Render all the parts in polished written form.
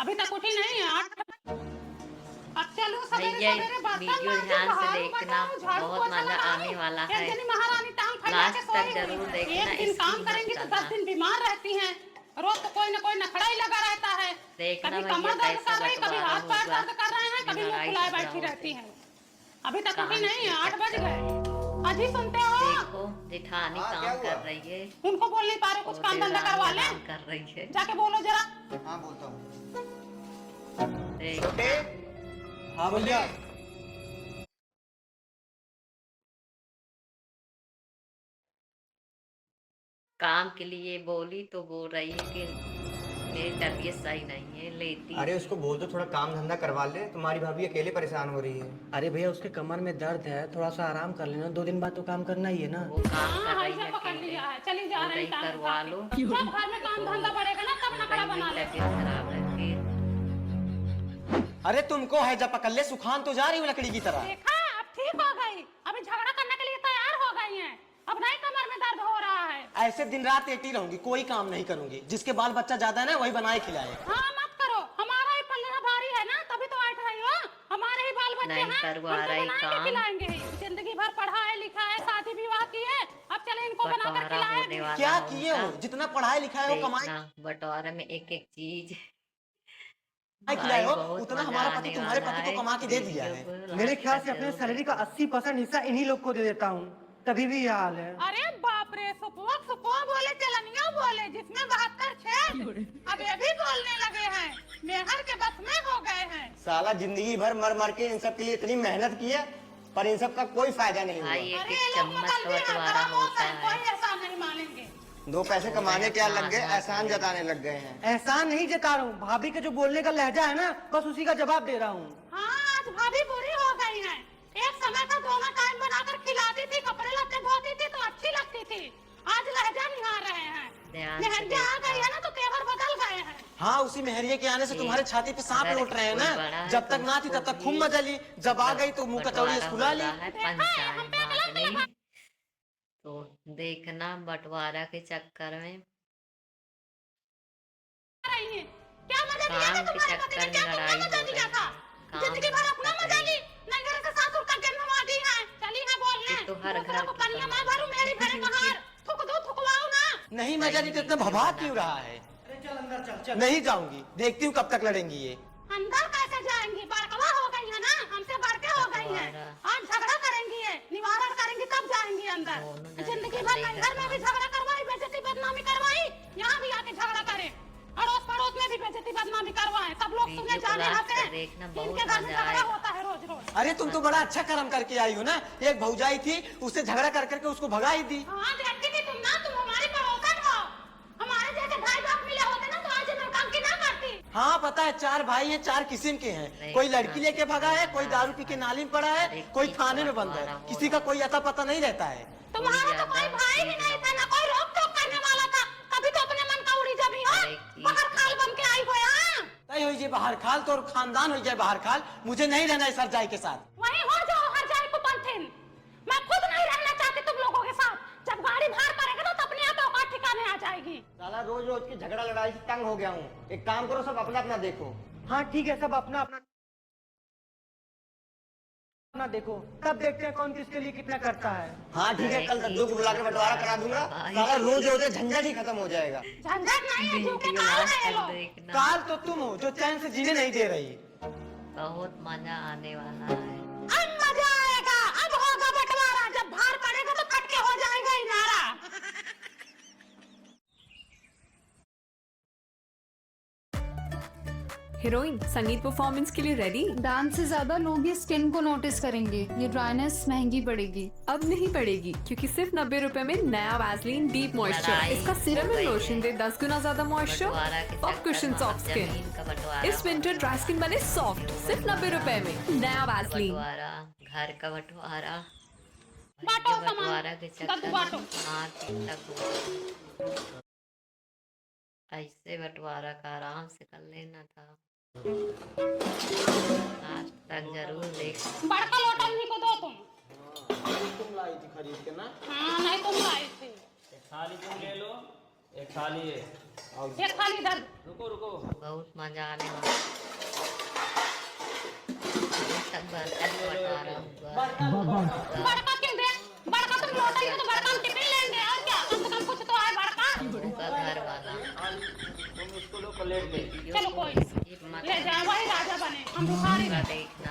अभी तक उठी नहीं है 8। अब चलो सवेरे भैया सवेरे बर्तन वीडियो मांजू, ध्यान से झाड़ू देखना, बटाऊ, झाड़ू बहुत पोछा मजा लगाऊं। आने वाला एक है। जनी महारानी टांग फैला के लास्ट सोई तक हुई जरूर है। देखना, एक दिन काम स्किप मत करेंगी तो 10 करना। दिन बीमार रहती हैं। रोज तो कोई ना कोई नखड़ा ही लगा रहता है। देखना कभी भैया कमर दर्द कैसा कर रही, कभी बंटवारा हाथ पैर होगा दर्द कर रहे हैं, कभी बिना मुंह लड़ाई फुलाए झगड़ा बैठी रहती होते। हैं। अभी तक उठी काम नहीं के है, 8 बज चक्कर गए। में अजी सुनते हो? देखो जेठानी हाँ, क्या काम हुआ? कर रही है उनको बोल नहीं पा रहे, कुछ और काम धंधा देवरानी करवा ले। आराम कर रही है। जाके बोलो जरा। हाँ बोलता हूँ। देखना हाँ भैया। काम के लिए बोली तो बोल रही है कि मेरी तबीयत सही नहीं है, लेटी अरे थी। उसको बोल दो थोड़ा काम धंधा करवा ले, तुम्हारी भाभी अकेले परेशान हो रही है। अरे भैया उसके कमर में दर्द है, थोड़ा सा आराम कर लेना, 2 दिन बाद तो काम करना ही है ना। वो काम कर हाँ, रही ऐसे है पकड़ अकेले, लिया है, चली जा बोल रही रही टांग करवा उठा के। लो। जब घर में काम धंधा बढ़ेगा ना तब नखड़ा बोल बना रही ले। मेरी तबीयत खराब है फिर। अरे तुमको है जब पकड़ ले, सुखान तो जा रही हूँ लकड़ी की तरह। देखा, अब ठीक हो गई। अभी झगड़ा करने के लिए तैयार हो गई हैं। अब नहीं कमर में दर्द हो रहा है। ऐसे दिन रात लेटी रहूंगी, कोई काम नहीं करूंगी। जिसके बाल बच्चा ज्यादा है ना वही बनाए खिलाए। हाँ मत करो, हमारा ही पल्ला भारी है ना, तभी तो बैठ रही हो। हमारे ही बाल बच्चे नहीं हैं, करवा हमको रही बनाएंगे काम। खिलाएंगे ही। जिंदगी भर पढ़ा है लिखा है, शादी विवाह की है, अब चले इनको बनाकर बंटवारा होने खिलाएंगे। वाला क्या है किए उनका। हो? जितना पढ़ाए लिखाए हो कमाए देखना बंटवारे में एक एक चीज खिलाए भाई हो, बहुत उतना मजा हमारा पति आने तुम्हारे वाला पति है। को कमा के दे दिया वीडियो है। को मेरे लास्ट ख्याल तक से अपने जरूर सैलरी का देखना। 80% हिस्सा इन्हीं लोग को दे देता हूँ, तभी भी ये हाल है। अरे बाप रे, सुपुआ सुपुआ बोले, चलनिया बोले, जिसमें 72 छेद। अब ये भी बोलने लगे हैं, मेहर के बस में हो गए हैं। साला जिंदगी भर मर मर के इन सब के लिए इतनी मेहनत की है, पर इन सब का कोई फायदा नहीं भाई हुआ। एक अरे एक ये लोग चम्मच मतलब का भी है, बंटवारा गरम होता होता है, है। कोई ऐसा नहीं मानेंगे। 2 पैसे कमाने क्या लग गए, एहसान जताने लग गए हैं। एहसान नहीं जता रहा हूँ, भाभी का जो बोलने का लहजा है ना, बस उसी का जवाब दे रहा हूँ। हाँ, आज भाभी बुरी हो गई है। एक समय था दोनों टाइम बनाकर खिलाती थी, कपड़े लत्ते धोती थी तो अच्छी लगती थी। आज लहजा निहार रहे हैं। ध्यान से लहजा आ गई देखना। है ना तो तेवर बदल गए हैं। हाँ, उसी मेहरिये के आने से तुम्हारे छाती पे सांप अगर लौट रहे हैं कोई बड़ा ना। है जब तो तक ना थी तब उसको तक खूब भी मजा ली, जब आ गई तो मुंह कचौड़ी बंटवारा फुला हो ली। रहा है पंचायत मांगनी। तो देखना बंटवारा के चक्कर में रही हैं। क्या मजा दिया था काम के तुम्हारे पति ने, चक्कर क्या में तुमने लड़ाई मजा हो दिया रही था? है। जिंदगी भर अपना काम मजा कर ली, नंगर के सासुर का जन्म दी है। चली है बोलने, ये तो हर दूसरा घर को की पनिया मैं कहानी भरूं, मेरी भरे कहार। थुक दो, थुकवाओ ना। नहीं मजा ली तो इतना भभा क्यों रहा है? चल अंदर चल। नहीं जाऊंगी, देखती हूँ कब तक लड़ेंगी ये। अंदर कैसे जाएंगी? बड़कवा हो गई है ना, हमसे बढ़के हो गई है। आज झगड़ा करेंगी ये, निवारण करेंगी तब जाएंगी अंदर। दोनों जने जिंदगी कर भर लेगा नंगर में भी काम। झगड़ा करवाई, बेइज्जती बदनामी करवाई, यहाँ भी आके झगड़ा करे। अड़ोस पड़ोस में भी बेइज्जती बदनामी करवाए, सब लोग सुने वीडियो को जाने लास्ट हंसे। तक देखना, बहुत इनके घर में मजा झगड़ा आएगा। होता है रोज रोज। अरे तुम तो बड़ा अच्छा कर्म करके आई हो ना। एक भौजाई थी, उससे झगड़ा कर करके उसको भगा ही दी। हाँ, देखती थी तुम ना, तुम हमारी पड़ोसन हो। हमारे जैसे भाई बाप मिले होते ना तो आज ये नौटंकी ना करती। हाँ पता है, 4 भाई हैं, 4 किस्म के हैं। कोई लड़की लेके भगा है, कोई दारू पी के नाली में पड़ा है, कोई थाने में बंद है। किसी का कोई अता पता नहीं रहता है। तुम्हारा तो कोई भाई ही नहीं था ना, कोई रोक टोक करने वाला था। कभी तो अपने मन का उड़ी जमी हो, बाहर खाल बन के आई हो यहाँ। तय हो जाए बाहर खाल, तो और खानदान हो जाए बाहर खाल। मुझे नहीं रहना है सरजाई के साथ। वहीं हो जाओ हर जाए को पंथिन। मैं खुद नहीं रहना चाहती तुम लोगों के साथ। जब गाड़ी भार करेगा ना तो अपने आप औकात ठिकाने आ जाएगी। साला रोज रोज की झगड़ा लड़ाई से तंग हो गया हूँ। एक काम करो, सब अपना अपना देखो। हाँ ठीक है, सब अपना अपना अपना देखो, तब देखते हैं कौन किसके लिए कितना करता है। हाँ ठीक है, कल दद्दू को बुला के बंटवारा करा दूंगा। साला रोज रोज झंझट ही खत्म हो जाएगा। झंझट नहीं है, झूठे वीडियो काल लास्ट है ये तक लोग। देखना, काल तो तुम हो जो चैन से जीने नहीं दे रही। बहुत मजा आने वाला है। अब मजा आएगा, अब होगा बंटवारा। जब भार पड़ेगा तो कट के हो जाएगा इनारा। हीरोइन संगीत परफॉर्मेंस के लिए रेडी? डांस से ज्यादा लोग ये स्किन को नोटिस करेंगे। ये ड्राइनेस महंगी पड़ेगी। अब नहीं पड़ेगी, क्योंकि सिर्फ 90 रुपए में नया वैसलीन डीप मॉइस्चर। लड़ाई इसका सीरम हो एंड गई लोशन है। दे 10 गुना ज्यादा मॉइस्चर बंटवारा के और चक्कर कुशन में सॉफ्ट स्किन। जमीन का बंटवारा इस विंटर ड्राई स्किन बने सॉफ्ट, सिर्फ 90 रुपए में नया वैसलीन। बंटवारा, घर का बंटवारा, बांटो जो बंटवारा सामान, के दद्दू चक्कर बांटो। में हाथ तक हो। ऐसे बंटवारा का आराम से कर लेना था। लास्ट तक जरूर देख। बड़का लोटा इन्हीं को दो तुम। तुम लाई थी खरीद के ना। हाँ, नहीं तुम लाई थी। थाली तुम ले लो, एक थाली है। एक थाली इधर। रुको रुको। बहुत मजा आने वाला। सब बर्तन बटवारा हुआ। बड़का क्यों दे? बड़का तुम लौटाइए तो बड़का हम टिफिन लेंगे और क्या? कम से कम कुछ तो है बड़का। होगा घर वाला। तुम इसको लो प्लेट ले। चलो कोई नहीं। ले जाए वही राजा बने, हम भिखारी का नहीं। देखना।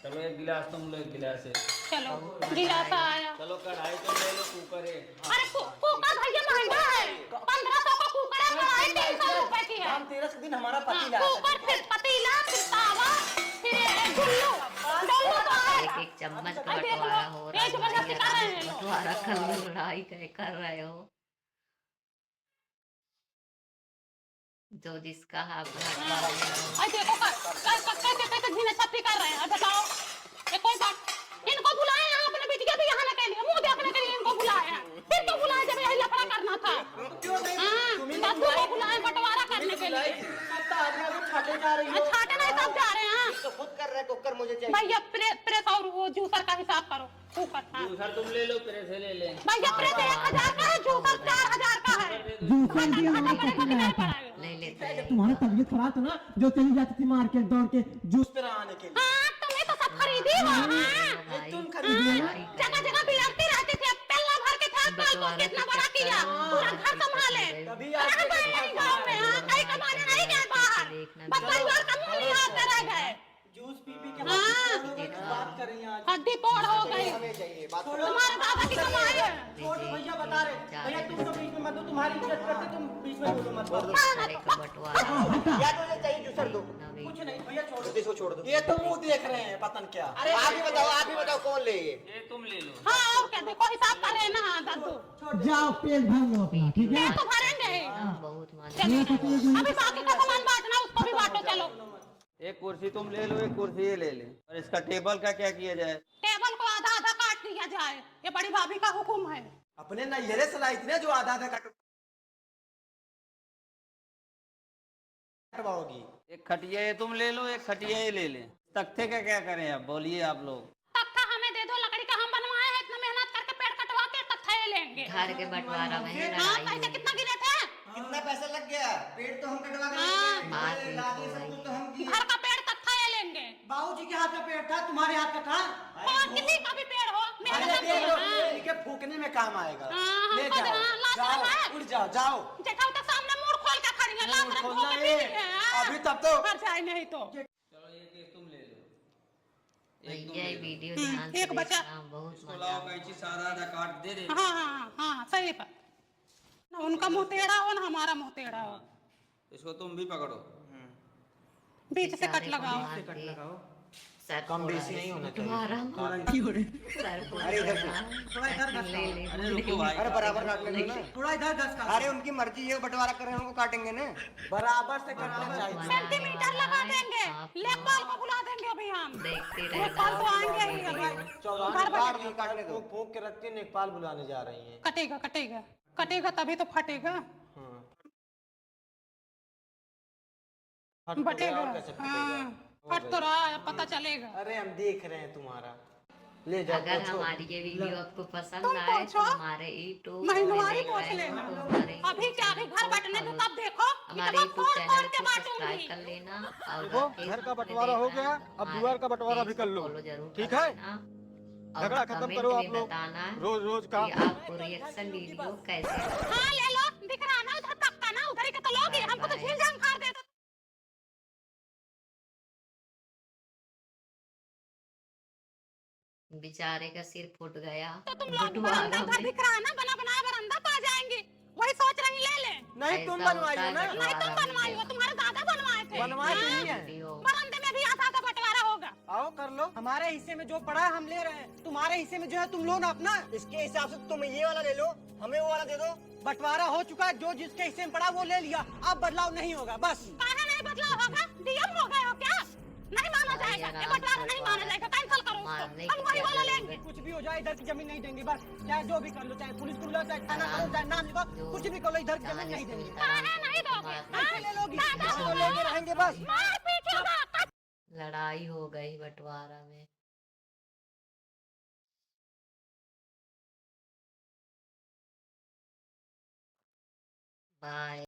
चलो एक गिलास तुम लो, एक गिलास है। चलो गिलास आया। चलो कढ़ाई तुम ले लो, कुकर है। अरे कुकर भैया महंगा है, 1500 का कुकर है, कढ़ाई 300 रुपए की है। हम 13 दिन हमारा हाँ, पतीला कुकर फिर पतीला फिर तावा फिर डुल्लू डुल्लू तो है। एक एक चम्मच का अरे देख लो, बंटवारा हो रहा एक बजा सिखा रहे हैं है। लोग। बंटवारा कर लड़ाई कर रहे हो। जो जिसका हाथ बंटवारा ले लो। अरे देखो कैसे झीने छत्ती कर रहे हैं। अब बताओ ये कोई बात? इनको बुलाए यहाँ, अपने बिटिया भी यहाँ के लिए, मुंह देखने के लिए इनको बुलाए हैं। फिर तो बुलाए जब यही लफड़ा करना था। हाँ, दादू को बुलाए बंटवारा करने के लिए। छाटे जा रही हो। छाटे नहीं सब जा रहे हैं। तो खुद कर रहे कुकर मुझे चाहिए। भैया प्रेस और वो जूसर का हिसाब करो। कुकर हाँ। जूसर तुम ले लो, प्रेस ले ले। भैया प्रेस 1000 का है, जूसर 4000 का है। ले लेते हैं। तुम्हारा तबीयत खराब था ना, जो चली जाती थी मार्केट दौड़ के जूस पे आने के लिए। हाँ, तुमने तो सब खरीदी हो। हाँ। भाई, तुम खरीदी हो ना? जगह जगह बिलखती रहती थी, अब पल्ला भर के छाप पाल को कितना बड़ा किया, पूरा घर संभाले। तभी रह गए नहीं गाँव में, हाँ, कहीं कमाने नहीं गए बाहर, बस परिवार का मुंह निहारते रह गए। जूस पी पी के हाँ। बात कर रही हैं आज। हड्डी पोड़ हो गई। हमें चाहिए बात। तुम्हारे दादा की कमाई है। छोड़ भैया बता रहे भैया, तुम तो बीच में मत दो, तुम्हारी इज्जत करते, तुम बीच में बोलो मत। सारे का बंटवारा या तो मुझे चाहिए जूसर दो। कुछ नहीं भैया, छोड़ दो। इसको छोड़ दो। ये तो मुंह देख रहे हैं पतन क्या। अरे आप ही बताओ कौन ले ये? ये तुम ले लो। हाँ, और क्या देखो हिसाब करे ना। हाँ दादू जाओ पेट भर लो अपना, ठीक है? पेट तो भरेंगे ही। बहुत मजा। चलो अभी बाकी का सामान बांटना, उसको भी बांटो। चलो एक कुर्सी तुम ले लो, एक कुर्सी ये ले ले। और इसका टेबल का क्या किया जाए? टेबल को आधा आधा काट दिया जाए, ये बड़ी भाभी का हुक्म है। अपने नैहरे से लाई थी ना, जो आधा आधा कटवाओगी। एक खटिया ये तुम ले लो, एक खटिया ये ले ले। तख्ते का क्या करें अब बोलिए आप लोग। तख्ता हमें दे दो, लकड़ी का हम बनवाए हैं, इतना मेहनत करके पेड़ कटवा के तख्ता ये लेंगे। घर के बंटवारा में है हाँ, लड़ाई पैसे हो। कितना गिरे थे? कितना पैसा लग गया? पेड़ तो हम कटवा के हाँ। बात लेंगे। भी लाके हो सब गई। कुछ तो हम किए। घर का पेड़ तख्ता ये लेंगे। बाबूजी के हाथ का पेड़ था, तुम्हारे हाथ का था। और किसी का भी पेड़ हो, मेरे अरे हाथ देख लो, का। हाँ। इनके फूकने में काम आएगा। हाँ, ले हमको जाओ, हाँ, लात जाओ, लगाए। उठ जाओ, जाओ। जेठा उठा सामने मुंह खोल के खड़ी है, लात रख खोलना के है। पी रही है, हाँ। अभी तब तो घर जाए नहीं तो। चलो ये केस तुम ले लो। भैया ये वीडियो ध्यान से एक बचा। देखना, बहुत इसको मजा लाओ कैंची, सारा आधा काट दे दे। हाँ हाँ हाँ, सही बात। ना उनका मुंह टेढ़ा हो ना हमारा मुंह टेढ़ा हो, इसको तुम भी पकड़ो। बीच से कट लगाओ। सर कम बेसी नहीं होना चाहिए। तुम्हारा सर अरे इधर से। थोड़ा इधर घस ले ले अरे रुको भाई। अरे बराबर काट लेंगे ना। थोड़ा इधर घस का। अरे उनकी मर्जी है, वो बंटवारा कर रहे हैं, उनको काटेंगे ना। बराबर से करना चाहिए। सेंटीमीटर लगा देंगे, लेखपाल को बुला देंगे अभी हम। देखते लेखपाल तो आएंगे ही अभी। घर काट दो, काटने दो। फूक के रखती नेपाल बुलाने जा रही हैं। कटेगा कटेगा कटेगा तभी तो फटेगा, बटेगा। हाँ, फट तो रहा है, पता चलेगा। अरे हम देख रहे हैं तुम्हारा। ले जाओ, अगर पोंछो। हमारी ये वीडियो आपको पसंद तुम आए तो पोंछो। हमारे यूट्यूब महंगवारी पहुंच लेना। अभी क्या, अभी घर बटने दो तब देखो। हमारे यूट्यूब चैनल को सब्सक्राइब कर लेना और घर का बंटवारा हो गया, अब दुआर का बंटवारा भी कर लो। ठीक है? झगड़ा खत्म करो आप लोग। बताना रोज रोज का कि आपको रिएक्शन वीडियो कैसे लगा। हाँ ले लो, दिख रहा ना उधर तख्ता ना, उधर ही का तो लोग ही, हमको तो झील झंकार दे दो। बेचारे का सिर फूट गया तो तुम लोग बंटवारा बरामदा उधर में। दिख रहा है ना, बना बनाया बरामदा पा जाएंगे। वही सोच रही ले ले। नहीं तुम ऐसा बनवाई हो होता ना। है नहीं तुम बनवाई हो, तुम्हारे दादा बनवाए थे। बनवाए तो नहीं है। वीडियो बरामदे में भी आधा आधा बंटवारा होगा। आओ कर लो। हमारे हिस्से में जो पड़ा है हम ले रहे हैं, तुम्हारे हिस्से में जो है तुम लो ना अपना। इसके हिसाब से तुम ये वाला ले लो, हमें वो वाला दे दो। बंटवारा हो चुका है, जो जिसके हिस्से में पड़ा वो ले लिया, अब बदलाव नहीं होगा बस। काहे नहीं बदलाव होगा? डीएम हो गए हो क्या? नहीं माना जाएगा, ये बंटवारा नहीं माना जाएगा, कैंसिल करो उसको। हम वही वाला लेंगे। कुछ भी हो जाए, इधर की जमीन नहीं देंगे बस। चाहे जो भी कर लो, चाहे पुलिस को बुलाओ, चाहे थाना करो, चाहे नाम लिखो, कुछ भी करो, इधर की जमीन नहीं देंगे। काहे नहीं दोगे? कैसे ले लोगी? दादा तो लेके रहेंगे बस। मार पीट होगा। लड़ाई हो गई बंटवारा में। बाय।